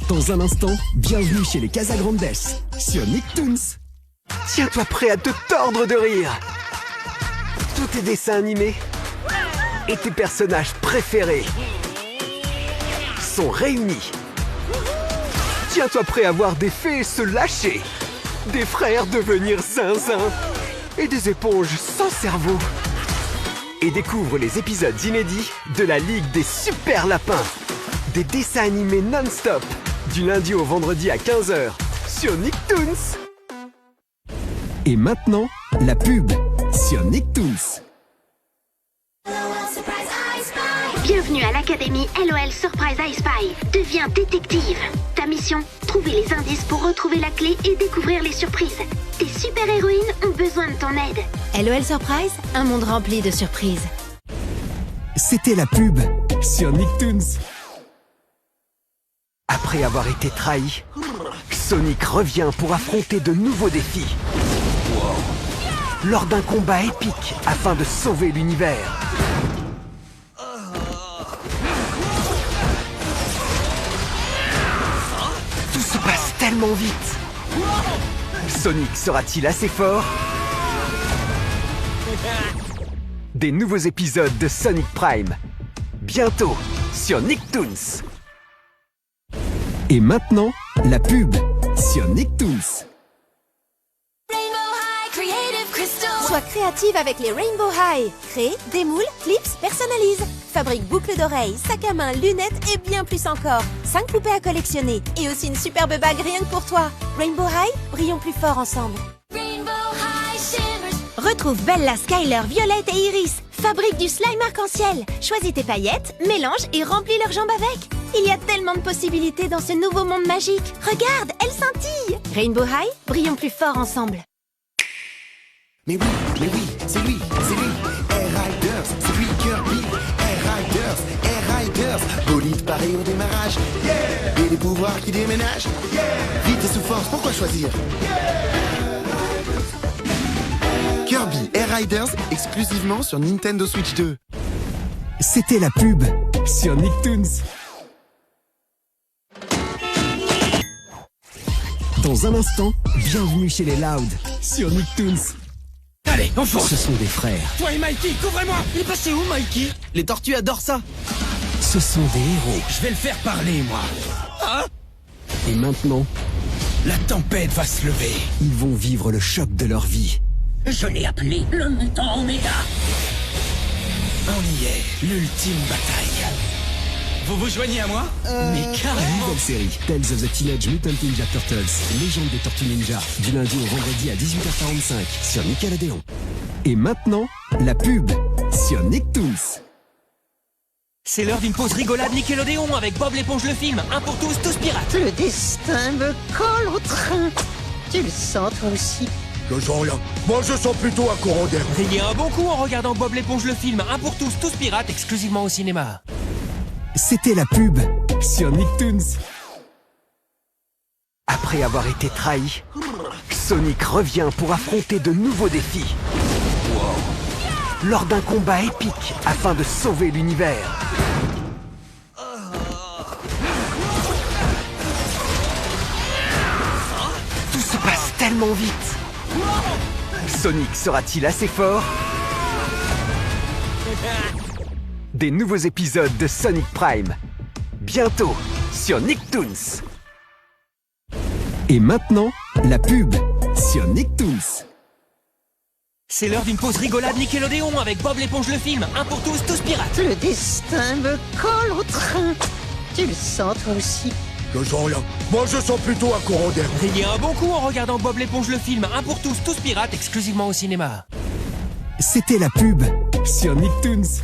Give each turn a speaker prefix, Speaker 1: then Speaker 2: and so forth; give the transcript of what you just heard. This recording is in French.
Speaker 1: Dans un instant, bienvenue chez les Casagrandes sur Nicktoons.
Speaker 2: Tiens-toi prêt à te tordre de rire. Tous tes dessins animés et tes personnages préférés sont réunis. Tiens-toi prêt à voir des fées se lâcher, des frères devenir zinzin et des éponges sans cerveau. Et découvre les épisodes inédits de la Ligue des Super Lapins. Des dessins animés non-stop, du lundi au vendredi à 15h sur Nicktoons.
Speaker 1: Et maintenant, la pub sur Nicktoons.
Speaker 3: Bienvenue à l'Académie LOL Surprise I Spy. Deviens détective. Ta mission, trouver les indices pour retrouver la clé et découvrir les surprises. Tes super-héroïnes ont besoin de ton aide.
Speaker 4: LOL Surprise, un monde rempli de surprises.
Speaker 1: C'était la pub sur Nicktoons.
Speaker 2: Après avoir été trahi, Sonic revient pour affronter de nouveaux défis. Lors d'un combat épique afin de sauver l'univers. Tout se passe tellement vite. Sonic sera-t-il assez fort? Des nouveaux épisodes de Sonic Prime. Bientôt sur Nicktoons.
Speaker 1: Et maintenant, la pub sur Nicktoons.
Speaker 4: Sois créative avec les Rainbow High. Crée, démoule, clips, personnalise. Fabrique boucles d'oreilles, sacs à main, lunettes et bien plus encore. 5 poupées à collectionner et aussi une superbe bague rien que pour toi. Rainbow High, brillons plus fort ensemble. Retrouve Bella, Skyler, Violette et Iris. Fabrique du slime arc-en-ciel. Choisis tes paillettes, mélange et remplis leurs jambes avec. Il y a tellement de possibilités dans ce nouveau monde magique. Regarde, elle scintille. Rainbow High, brillons plus fort ensemble.
Speaker 5: Mais oui, c'est lui, Air-Riders, c'est lui Kirby, Air-Riders, bolide pareil au démarrage, yeah. Et des pouvoirs qui déménagent, yeah. Vite et sous force, pourquoi choisir, yeah. Kirby, Air-Riders, exclusivement sur Nintendo Switch 2.
Speaker 1: C'était la pub sur Nicktoons. Dans un instant, bienvenue chez les Loud sur Nicktoons.
Speaker 6: Allez, on fonce.
Speaker 1: Ce sont des frères.
Speaker 6: Toi et Mikey, couvrez-moi. Il est passé où, Mikey?
Speaker 7: Les tortues adorent ça.
Speaker 1: Ce sont des héros.
Speaker 6: Je vais le faire parler, moi. Hein?
Speaker 1: Et maintenant,
Speaker 6: La tempête va se lever.
Speaker 1: ils vont vivre le choc de leur vie.
Speaker 8: Je l'ai appelé le mutant Oméga.
Speaker 6: On y est, l'ultime bataille. Vous vous joignez à moi?
Speaker 1: Mais carrément. Nouvelle série, Tales of the Teenage Mutant Ninja Turtles, légende des Tortues Ninja, du lundi au vendredi à 18h45 sur Nickelodeon. Et maintenant, la pub sur Nicktoons.
Speaker 9: C'est l'heure d'une pause rigolade Nickelodeon avec Bob l'éponge le film, un pour tous, tous pirates.
Speaker 8: Le destin me colle au train. Tu le sens toi aussi?
Speaker 10: Je sens rien. Moi, je sens plutôt un courant d'air.
Speaker 9: Riez un bon coup en regardant Bob l'éponge le film, un pour tous, tous pirates, exclusivement au cinéma.
Speaker 1: C'était la pub sur Nicktoons.
Speaker 2: Après avoir été trahi, Sonic revient pour affronter de nouveaux défis. Lors d'un combat épique afin de sauver l'univers. Tout se passe tellement vite. Sonic sera-t-il assez fort? Des nouveaux épisodes de Sonic Prime. Bientôt sur Nicktoons.
Speaker 1: Et maintenant, la pub sur Nicktoons.
Speaker 9: C'est l'heure d'une pause rigolade Nickelodeon avec Bob l'éponge le film, un pour tous, tous pirates.
Speaker 8: Le destin me colle au train. Tu le sens toi aussi?
Speaker 10: Je sens rien. Moi, je sens plutôt un courant d'air.
Speaker 9: Riez un bon coup en regardant Bob l'éponge le film, un pour tous, tous pirates, exclusivement au cinéma.
Speaker 1: C'était la pub sur Nicktoons.